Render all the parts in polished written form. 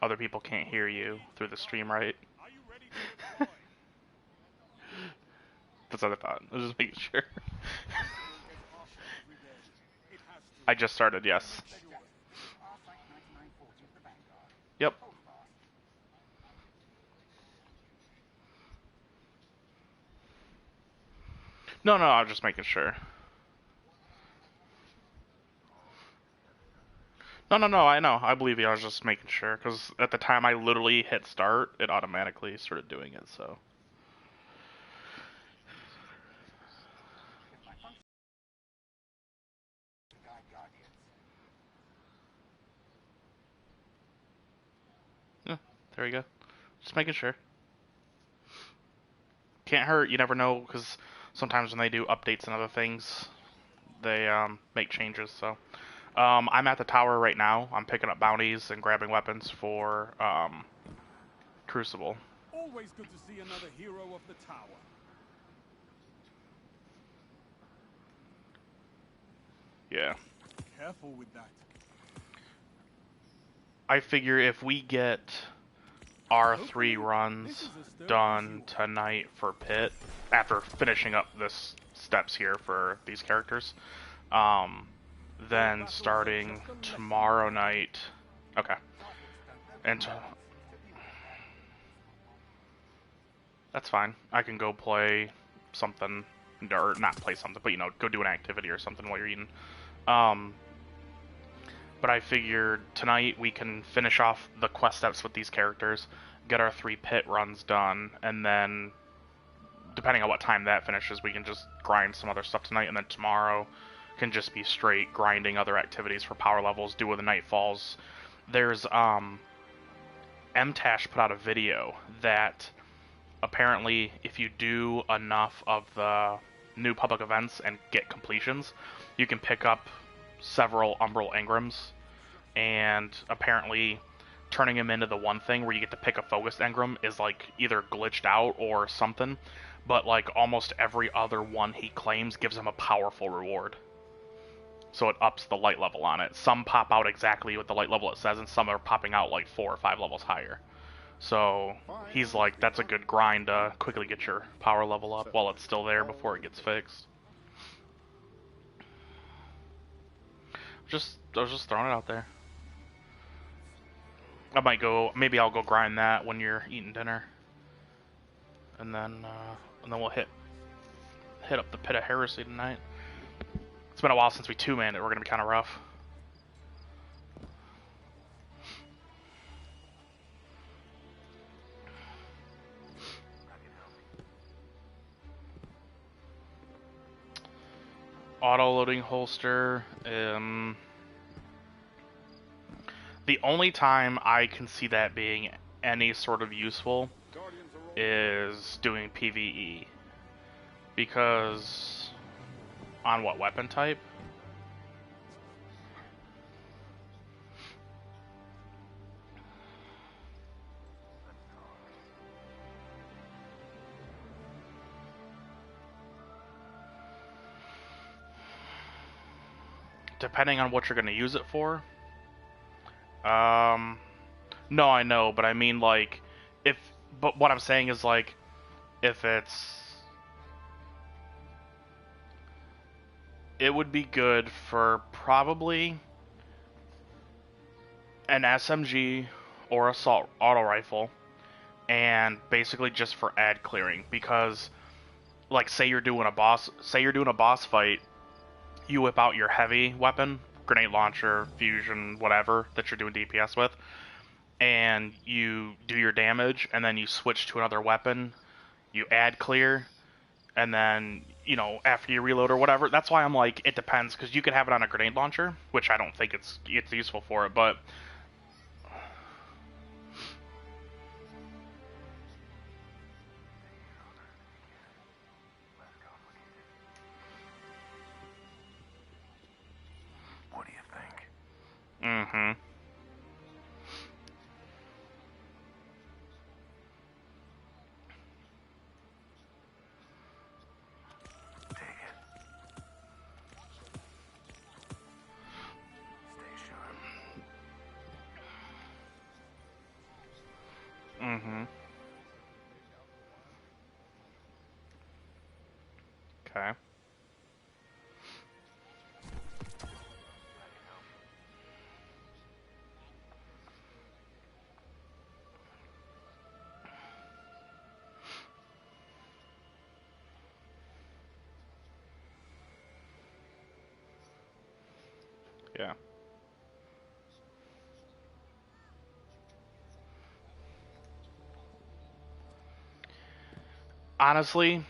other people can't hear you through the stream, right? That's what I thought. I was just making sure. I just started, yes. Yep. No, no, I was just making sure. No, no, no, I know. I believe you. I was just making sure. Because at the time I literally hit start, it automatically started doing it, so. Yeah, there we go. Just making sure. Can't hurt. You never know, because sometimes when they do updates and other things, they make changes, so. I'm at the tower right now. I'm picking up bounties and grabbing weapons for Crucible. Always good to see another hero of the tower. Yeah. Careful with that. I figure if we get our 3 runs done tonight for Pit, after finishing up this steps here for these characters, then starting tomorrow night. Okay. And that's fine. I can go play something, or not play something, but go do an activity or something while you're eating. But I figured tonight we can finish off the quest steps with these characters, get our 3 pit runs done, and then, depending on what time that finishes, we can just grind some other stuff tonight, and then tomorrow can just be straight grinding other activities for power levels, do with the Nightfalls. There's, MTash put out a video that apparently if you do enough of the new public events and get completions, you can pick up several Umbral Engrams, and apparently turning him into the one thing where you get to pick a focused engram is like either glitched out or something, but like almost every other one he claims gives him a powerful reward. So it ups the light level on it. Some pop out exactly with the light level it says, and some are popping out like 4 or 5 levels higher. So he's like, that's a good grind to quickly get your power level up while it's still there before it gets fixed. I was just throwing it out there. I might go, maybe I'll go grind that when you're eating dinner, and then we'll hit up the Pit of Heresy tonight. It's been a while since we 2-manned it. We're gonna be kind of rough. Auto-loading holster. The only time I can see that being any sort of useful is doing PvE. Because on what weapon type? Depending on what you're going to use it for. No, I know, but I mean, like, but what I'm saying is, like, if it would be good for probably an SMG or assault auto rifle, and basically just for ad clearing, because, like, say you're doing a boss fight, you whip out your heavy weapon, grenade launcher, fusion, whatever that you're doing DPS with, and you do your damage, and then you switch to another weapon, you add clear, and then, after you reload or whatever. That's why I'm like, it depends, because you could have it on a grenade launcher, which I don't think it's useful for it, but what do you think? Mm-hmm. Mm-hmm. Okay. Yeah. Honestly,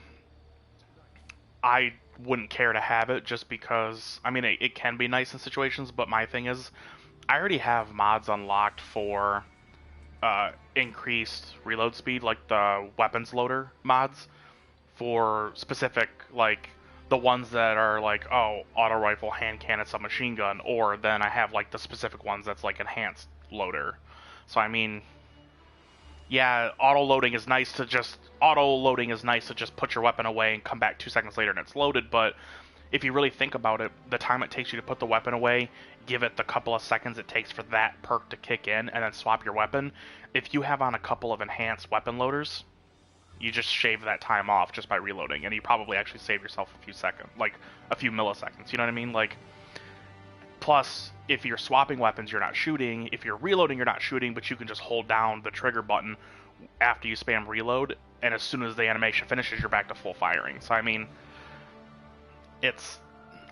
I wouldn't care to have it just because, I mean, it can be nice in situations, but my thing is, I already have mods unlocked for increased reload speed, like the weapons loader mods, for specific, like, the ones that are like, oh, auto rifle, hand cannon, submachine gun, or then I have, like, the specific ones that's, like, enhanced loader. So, I mean, yeah, auto loading is nice to just put your weapon away and come back 2 seconds later and it's loaded, but if you really think about it, the time it takes you to put the weapon away, give it the couple of seconds it takes for that perk to kick in, and then swap your weapon. If you have on a couple of enhanced weapon loaders, you just shave that time off just by reloading, and you probably actually save yourself a few seconds, like a few milliseconds. You know what I mean? Like, plus, if you're swapping weapons, you're not shooting. If you're reloading, you're not shooting, but you can just hold down the trigger button after you spam reload, and as soon as the animation finishes, you're back to full firing. So, I mean,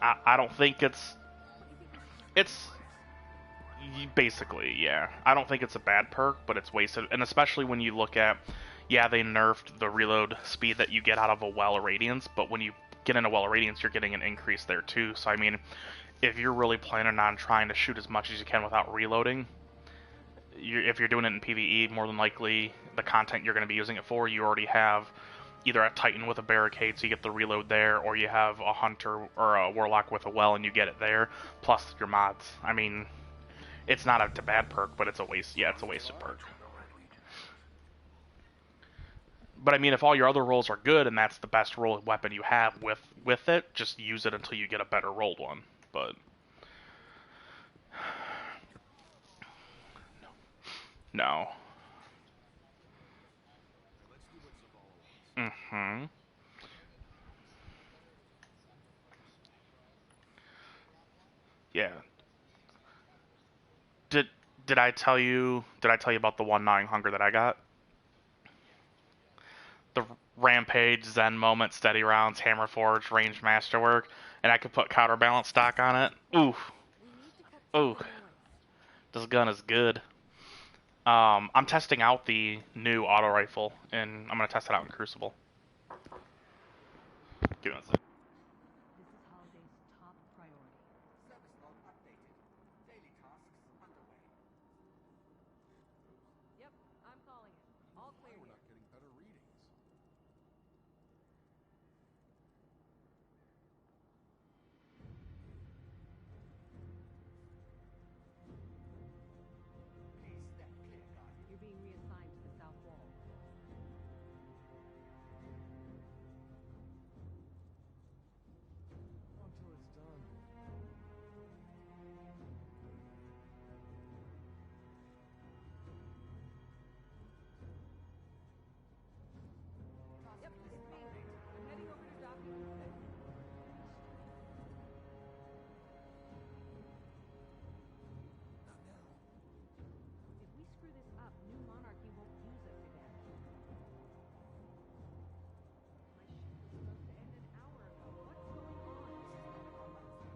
I don't think it's basically, yeah. I don't think it's a bad perk, but it's wasted, and especially when you look at, yeah, they nerfed the reload speed that you get out of a Well of Radiance, but when you get in a Well of Radiance, you're getting an increase there too. So I mean, if you're really planning on trying to shoot as much as you can without reloading, if you're doing it in PvE, more than likely the content you're going to be using it for, you already have either a Titan with a barricade, so you get the reload there, or you have a Hunter or a Warlock with a well, and you get it there, plus your mods. I mean, it's not a bad perk, but it's a waste. Yeah, it's a wasted perk. But I mean, if all your other rolls are good and that's the best rolled weapon you have with it, just use it until you get a better rolled one. But no. Mm-hmm. Yeah. Did did I tell you about the one gnawing hunger that I got? The Rampage, Zen Moment, Steady Rounds, Hammer Forge, Ranged Masterwork, and I could put Counterbalance stock on it. Ooh. Ooh. This gun is good. I'm testing out the new auto rifle, and I'm gonna test it out in Crucible. Give me a second. This is Holiday's top priority. Service log updated. Daily tasks underway. Yep, I'm calling it. All clear We're here. not getting better readings. Please step clear, Guardian. You're being reassigned to the south wall. Until it's done. Yep, it's me. I'm heading over to Docking 6. Not now. If we screw this up, New Monarchy won't use us again. My shift was supposed to end an hour ago. What's going on? Move along.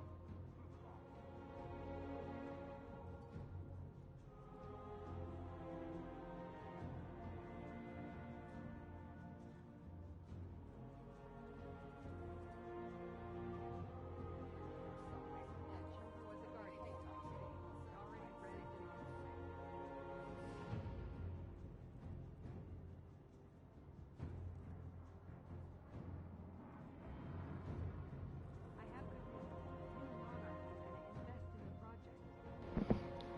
Who was it, Guardian? Already ready to go. I have good news. New Monarchy is going to invest in the project.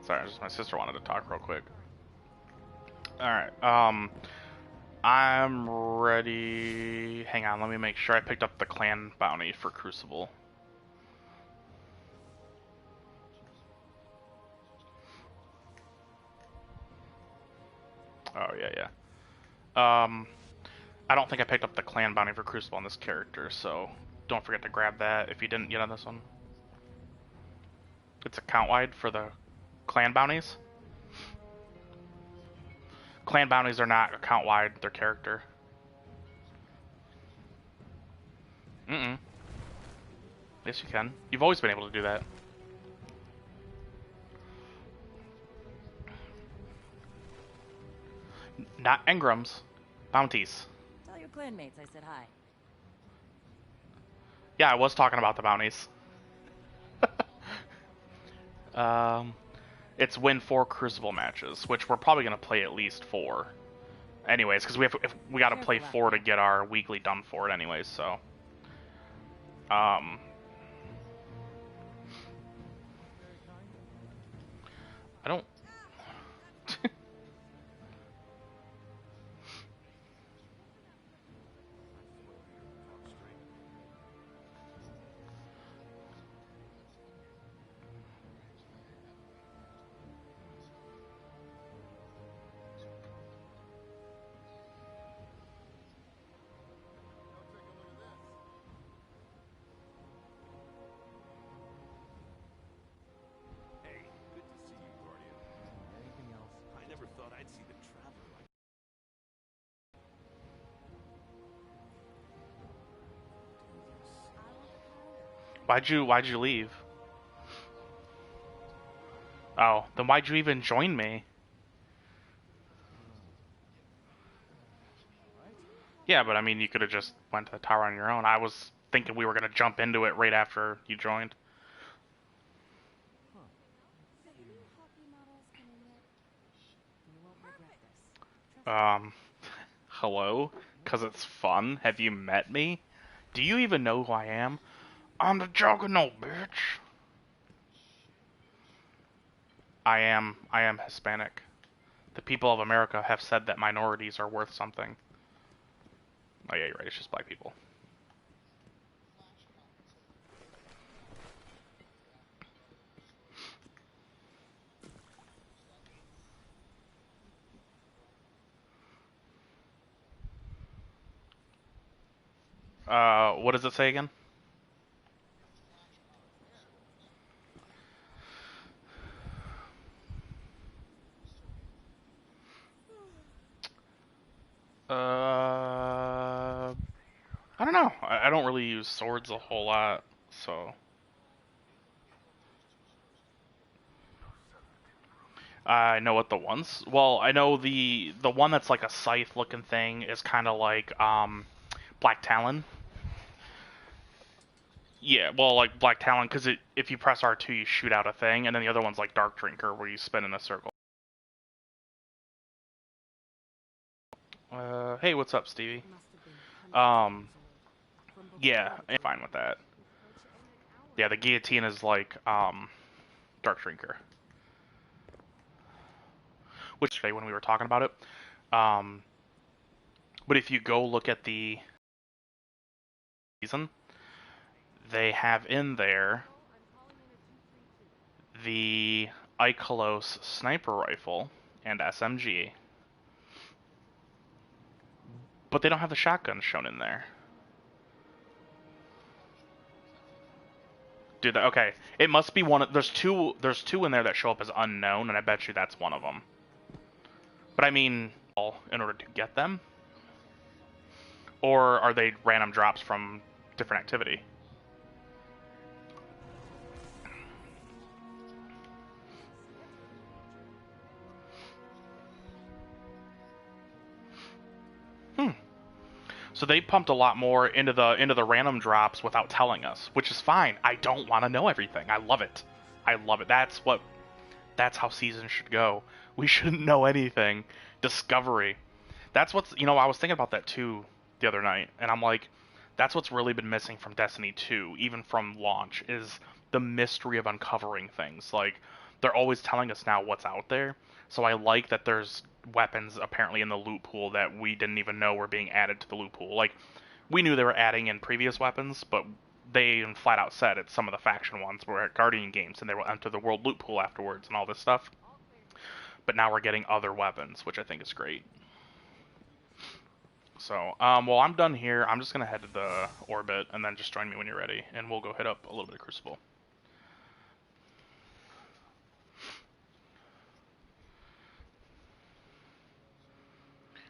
Sorry, just my sister wanted to talk real quick. All right. I'm ready. Hang on, let me make sure I picked up the clan bounty for Crucible. Oh yeah, yeah. I don't think I picked up the clan bounty for Crucible on this character, so don't forget to grab that if you didn't get on this one. It's account-wide for the clan bounties. Clan bounties are not account-wide, they're character. Yes, you can. You've always been able to do that. Not engrams, bounties. Tell your clanmates I said hi. Yeah, I was talking about the bounties. It's win 4 Crucible matches, which we're probably gonna play at least 4. Anyways, because we gotta play 4 to get our weekly done for it anyways, so. I don't... Hey, good to see you, Guardian. Anything else? I never thought I'd see the Traveler like Why'd you leave? Oh, then why'd you even join me? Yeah, but I mean, you could have just went to the tower on your own. I was thinking we were gonna jump into it right after you joined. Hello? 'Cause it's fun? Have you met me? Do you even know who I am? I'm the Juggernaut, bitch! I am Hispanic. The people of America have said that minorities are worth something. Oh yeah, you're right, it's just black people. What does it say again? I don't know. I don't really use swords a whole lot, so. I know what the ones. Well, I know the one that's like a scythe looking thing is kind of like Black Talon. Yeah, well, like Black Talon, because if you press R2, you shoot out a thing, and then the other one's like Dark Drinker, where you spin in a circle. Hey, what's up, Stevie? Yeah, I'm fine with that. Yeah, the guillotine is like Dark Drinker. Which today when we were talking about it. But if you go look at the season, they have in there the Ikelos sniper rifle and SMG. But they don't have the shotgun shown in there. Dude, okay. It must be one of... There's two in there that show up as unknown, and I bet you that's one of them. But I mean, in order to get them? Or are they random drops from different activity? So they pumped a lot more into the random drops without telling us, which is fine. I don't want to know everything. I love it. I love it. That's how seasons should go. We shouldn't know anything. Discovery. That's what's, I was thinking about that too the other night, and I'm like, that's what's really been missing from Destiny 2, even from launch, is the mystery of uncovering things. Like, they're always telling us now what's out there, so I like that there's weapons apparently in the loot pool that we didn't even know were being added to the loot pool. Like, we knew they were adding in previous weapons, but they even flat out said it's some of the faction ones were at Guardian games, and they will enter the world loot pool afterwards and all this stuff. But now we're getting other weapons, which I think is great. So, well, I'm done here. I'm just gonna head to the orbit, and then just join me when you're ready, and we'll go hit up a little bit of Crucible.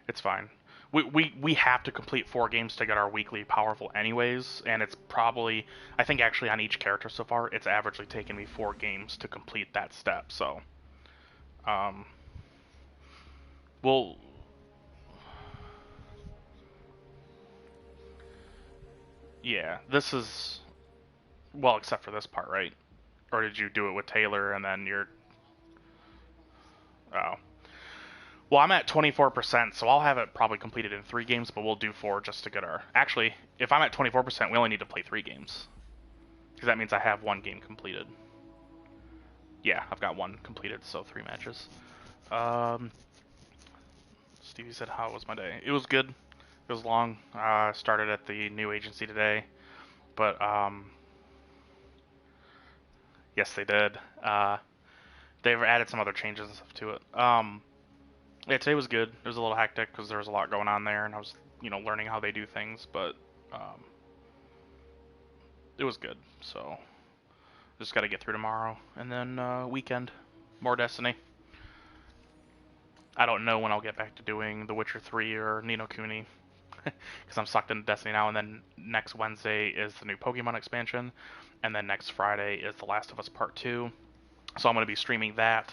It's fine. We have to complete 4 games to get our weekly powerful anyways, and it's probably, I think actually on each character so far, it's averagely taken me 4 games to complete that step, so, we'll, yeah, this is, well, except for this part, right? Or did you do it with Taylor and then you're, oh. Well, I'm at 24%, so I'll have it probably completed in 3 games, but we'll do 4 just to get our... Actually, if I'm at 24%, we only need to play 3 games. Because that means I have 1 game completed. Yeah, I've got 1 completed, so 3 matches. Stevie said, how was my day? It was good. It was long. I started at the new agency today. But, yes, they did. They've added some other changes and stuff to it. Yeah, today was good. It was a little hectic because there was a lot going on there, and I was, learning how they do things, but it was good. So, just got to get through tomorrow, and then weekend, more Destiny. I don't know when I'll get back to doing The Witcher 3 or Ni no Kuni, because I'm sucked into Destiny now, and then next Wednesday is the new Pokemon expansion, and then next Friday is The Last of Us Part 2. So I'm going to be streaming that.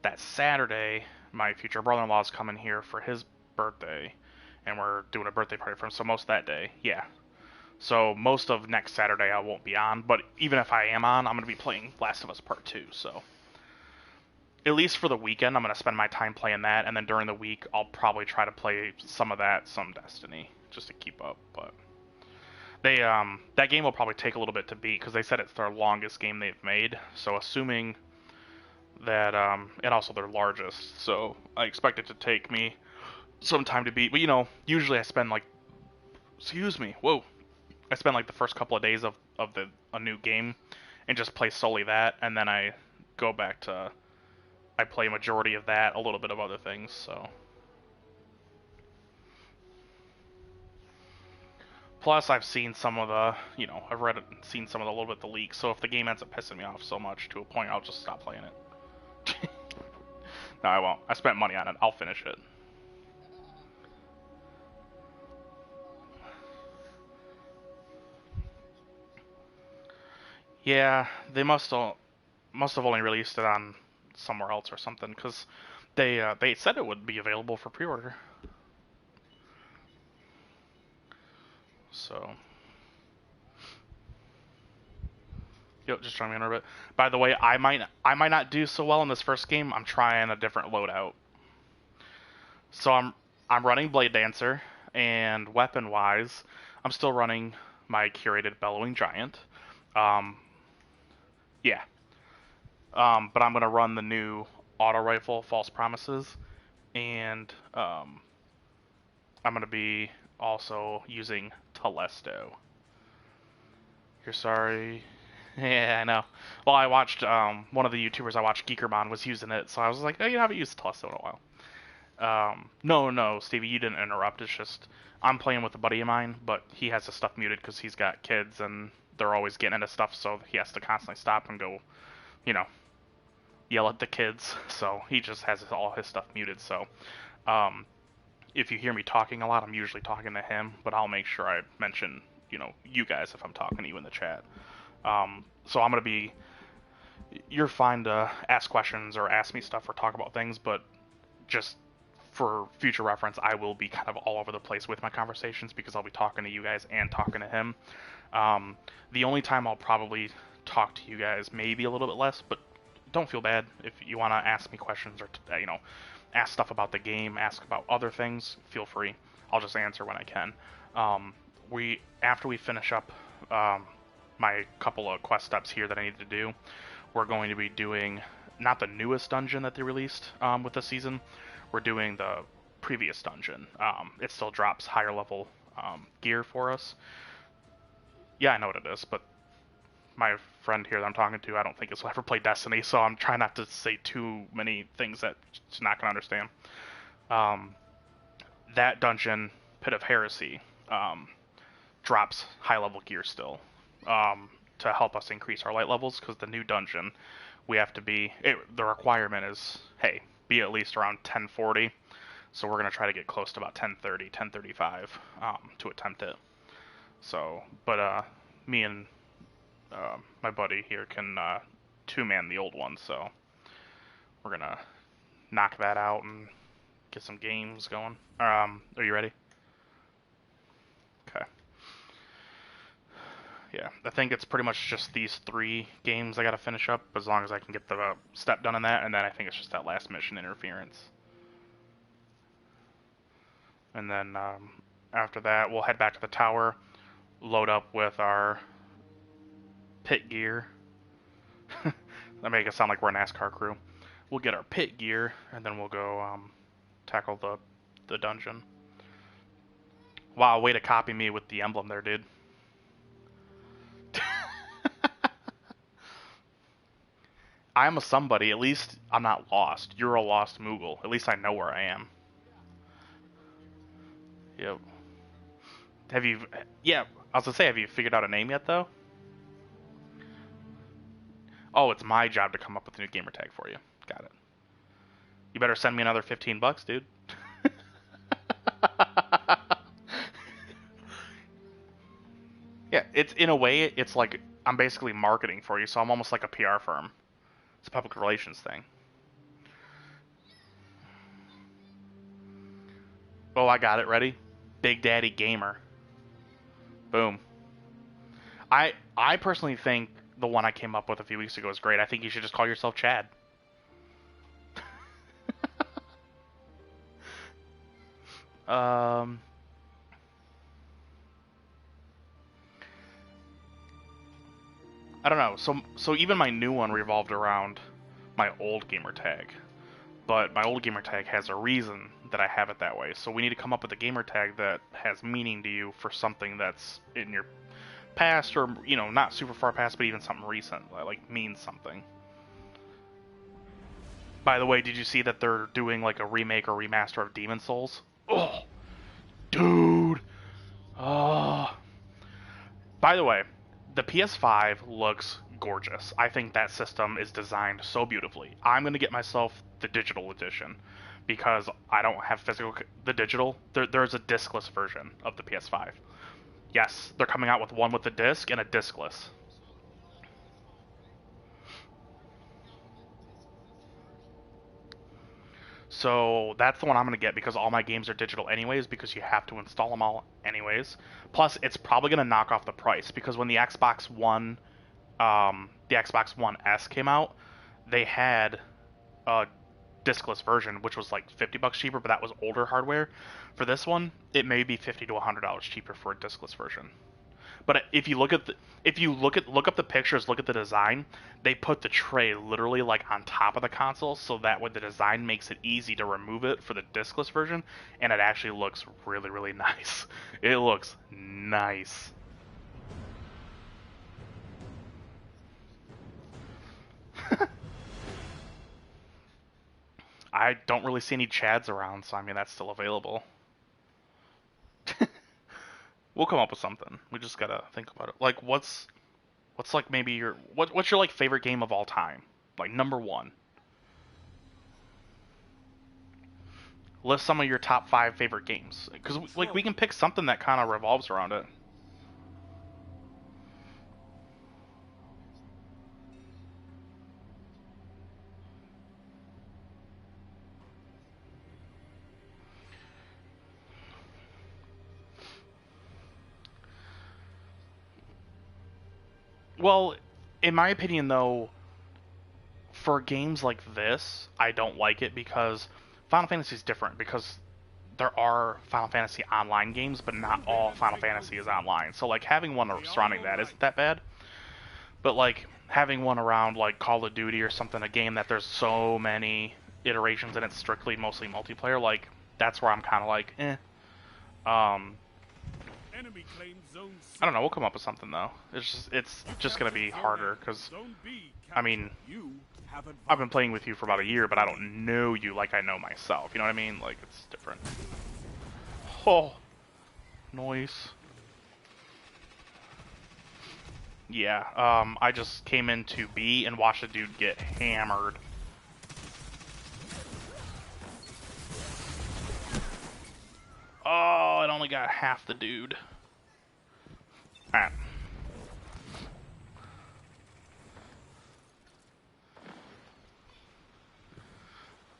That Saturday, my future brother-in-law is coming here for his birthday, and we're doing a birthday party for him, so most of that day, yeah. So most of next Saturday I won't be on, but even if I am on, I'm going to be playing Last of Us Part 2, so. At least for the weekend, I'm going to spend my time playing that, and then during the week, I'll probably try to play some of that, some Destiny, just to keep up, but. They, that game will probably take a little bit to beat, because they said it's their longest game they've made, so assuming that, and also their largest, so I expect it to take me some time to beat, but usually I spend like, I spend like the first couple of days of a new game, and just play solely that, and then I go back to, I play a majority of that, a little bit of other things, so. Plus, I've seen some of the, I've read it and seen some of the little bit of the leaks, so if the game ends up pissing me off so much to a point, I'll just stop playing it. No, I won't. I spent money on it. I'll finish it. Yeah, they must have only released it on somewhere else or something, because they said it would be available for pre-order. So. Yep, just trying me in orbit. By the way, I might not do so well in this first game. I'm trying a different loadout. So I'm running Blade Dancer, and weapon-wise, I'm still running my curated Bellowing Giant. Yeah. But I'm gonna run the new auto rifle, False Promises, and I'm gonna be also using Telesto. You're sorry. Yeah, I know. Well, I watched one of the YouTubers I watched, Geekermon, was using it, so I was like, oh, you haven't used Telesto in a while. No, Stevie, you didn't interrupt. It's just I'm playing with a buddy of mine, but he has his stuff muted because he's got kids and they're always getting into stuff, so he has to constantly stop and go, yell at the kids. So he just has all his stuff muted. So if you hear me talking a lot, I'm usually talking to him, but I'll make sure I mention, you guys if I'm talking to you in the chat. So I'm gonna be. You're fine to ask questions or ask me stuff or talk about things, but just for future reference, I will be kind of all over the place with my conversations because I'll be talking to you guys and talking to him. The only time I'll probably talk to you guys, maybe a little bit less, but don't feel bad if you want to ask me questions or ask stuff about the game, ask about other things. Feel free. I'll just answer when I can. After we finish up my couple of quest steps here that I need to do, we're going to be doing not the newest dungeon that they released with this season. We're doing the previous dungeon. It still drops higher level gear for us. Yeah, I know what it is, but my friend here that I'm talking to, I don't think has ever played Destiny, so I'm trying not to say too many things that she's not going to understand. That dungeon Pit of Heresy drops high-level gear still to help us increase our light levels, because the new dungeon, we have to be... the requirement is, hey, be at least around 1040, so we're going to try to get close to about 1030, 1035 to attempt it. So, but me and my buddy here can two-man the old one, so we're going to knock that out and get some games going. Are you ready? Okay. Yeah, I think it's pretty much just these 3 games I gotta finish up, as long as I can get the step done in that, and then I think it's just that last mission, Interference. And then after that, we'll head back to the tower, load up with our pit gear. That make it sound like we're a NASCAR crew. We'll get our pit gear, and then we'll go tackle the dungeon. Wow, way to copy me with the emblem there, dude. I'm a somebody. At least I'm not lost. You're a lost Moogle. At least I know where I am. Yep. Have you... Yeah, I was gonna say, have you figured out a name yet, though? Oh, it's my job to come up with a new gamer tag for you. Got it. You better send me another $15, dude. Yeah, it's in a way, it's like I'm basically marketing for you, so I'm almost like a PR firm. It's a public relations thing. Oh, I got it. Ready? Big Daddy Gamer. Boom. I personally think the one I came up with a few weeks ago is great. I think you should just call yourself Chad. I don't know. So even my new one revolved around my old gamer tag. But my old gamer tag has a reason that I have it that way. So we need to come up with a gamer tag that has meaning to you for something that's in your past, or, you know, not super far past, but even something recent, like means something. By the way, did you see that they're doing like a remake or remaster of Demon's Souls? Oh, dude. Oh. By the way, the PS5 looks gorgeous. I think that system is designed so beautifully. I'm going to get myself the digital edition because I don't have the digital. There's a discless version of the PS5. Yes, they're coming out with one with a disc and a discless. So that's the one I'm going to get because all my games are digital anyways, because you have to install them all anyways. Plus, it's probably going to knock off the price because when the Xbox One S came out, they had a discless version, which was like $50 cheaper, but that was older hardware. For this one, it may be $50 to $100 cheaper for a discless version. But if you look up the pictures, look at the design, they put the tray literally like on top of the console, so that way the design makes it easy to remove it for the discless version, and it actually looks really, really nice. It looks nice. I don't really see any Chads around, so I mean that's still available. We'll come up with something. We just gotta think about it. Like, what's like maybe what's your like favorite game of all time? Like number one. List some of your top 5 favorite games, because like we can pick something that kind of revolves around it. Well, in my opinion, though, for games like this, I don't like it because Final Fantasy is different, because there are Final Fantasy online games, but not all Final Fantasy is online. So, like, having one surrounding that isn't that bad. But, like, having one around, like, Call of Duty or something, a game that there's so many iterations and it's strictly mostly multiplayer, like, that's where I'm kind of like, eh. Enemy claims zone C. I don't know, we'll come up with something, though. It's just gonna be harder, because, Zone B, I mean, you have I've been playing with you for about a year, but I don't know you like I know myself. You know what I mean? Like, it's different. Oh, Noise. Yeah, I just came into B and watched a dude get hammered. Oh, it only got half the dude. Alright.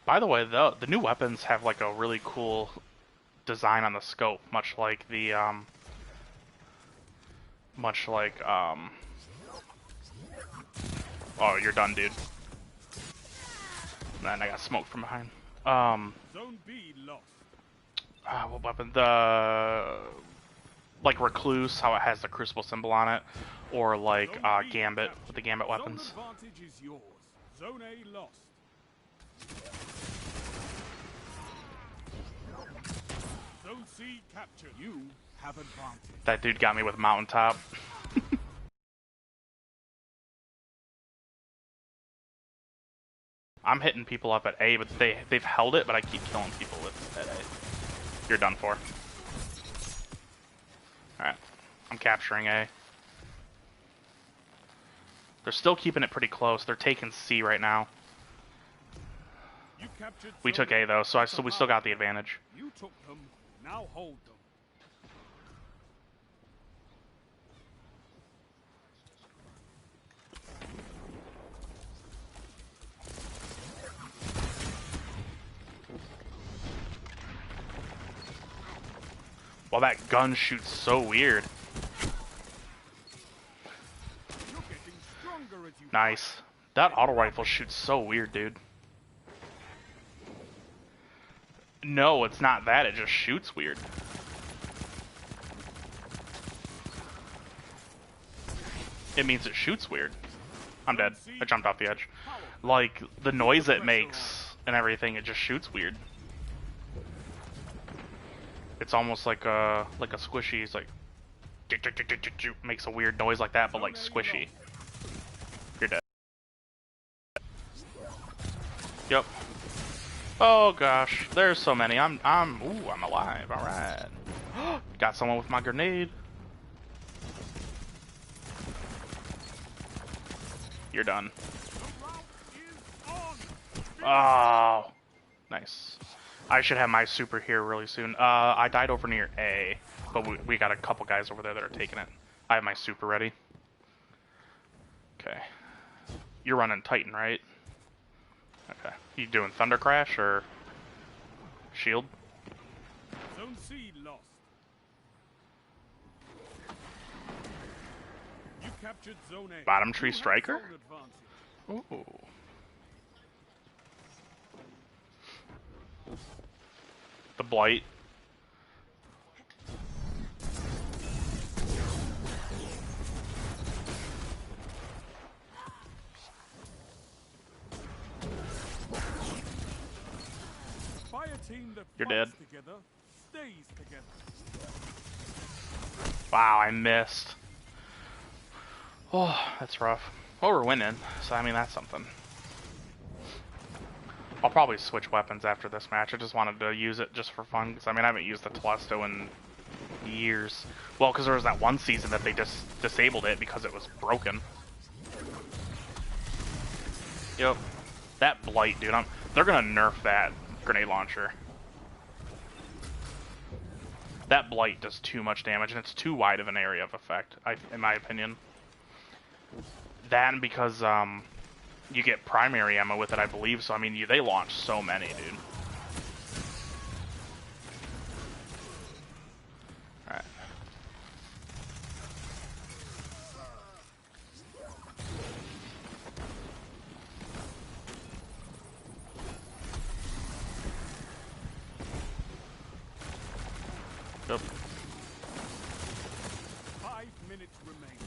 By the way, the new weapons have like a really cool design on the scope, much like the oh, you're done, dude. And I got smoked from behind. Zone B lost. What weapon? The like Recluse, how it has the Crucible symbol on it, or like Gambit with the Gambit weapons. Zone advantage is yours. Zone A lost. Zone C captured. You have advantage. That dude got me with Mountaintop. I'm hitting people up at A, but they've held it, but I keep killing people at A. You're done for. Alright. I'm capturing A. They're still keeping it pretty close. They're taking C right now. You captured We took A though, so we still got the advantage. You took them. Now hold them. Well, that gun shoots so weird. You're getting stronger as you Nice. That auto rifle shoots so weird, dude. No, it's not that. It just shoots weird. It means it shoots weird. I'm dead. I jumped off the edge. Like, the noise it makes and everything, it just shoots weird. It's almost like a squishy. It's like makes a weird noise like that, but like squishy. You're dead. Yep. Oh gosh, there's so many. I'm alive. All right. Got someone with my grenade. You're done. Oh, nice. I should have my super here really soon. I died over near A, but we got a couple guys over there that are taking it. I have my super ready. Okay. You're running Titan, right? Okay. You doing Thunder Crash or Shield? Zone C lost. You captured Zone A. Bottom tree You have striker? zone advantage. Ooh. The Blight. By a team that You're fights dead. together, stays together. Wow, I missed. Oh, that's rough. Well, we're winning, so I mean, that's something. I'll probably switch weapons after this match. I just wanted to use it just for fun, because I mean, I haven't used the Telesto in years. Well, because there was that one season that they just disabled it because it was broken. Yep. That Blight, dude, they're gonna nerf that grenade launcher. That Blight does too much damage, and it's too wide of an area of effect, in my opinion. That, and because, you get primary ammo with it, I believe, so I mean, they launch so many, dude. Alright. Yep. 5 minutes remain.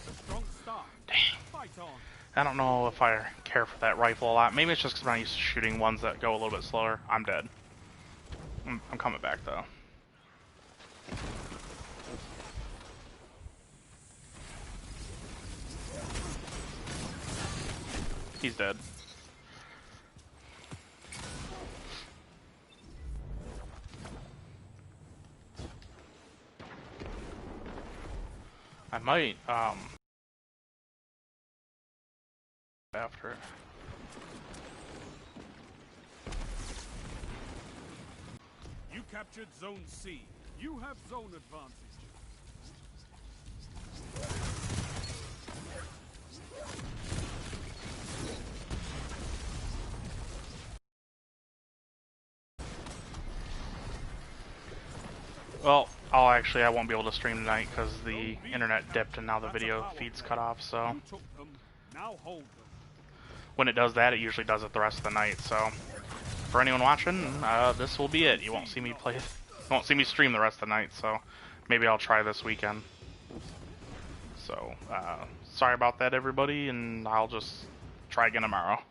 A strong start. Dang. Fight on. I don't know if I care for that rifle a lot. Maybe it's just because I'm not used to shooting ones that go a little bit slower. I'm dead. I'm coming back, though. He's dead. I might, after. You captured Zone C. You have zone advantage. Well, I won't be able to stream tonight because the internet dipped and now the video feed's cut off, so. You took them. Now hold them. When it does that, it usually does it the rest of the night, so. For anyone watching, this will be it. You won't see me play, you won't see me stream the rest of the night, so. Maybe I'll try this weekend. So, sorry about that, everybody, and I'll just try again tomorrow.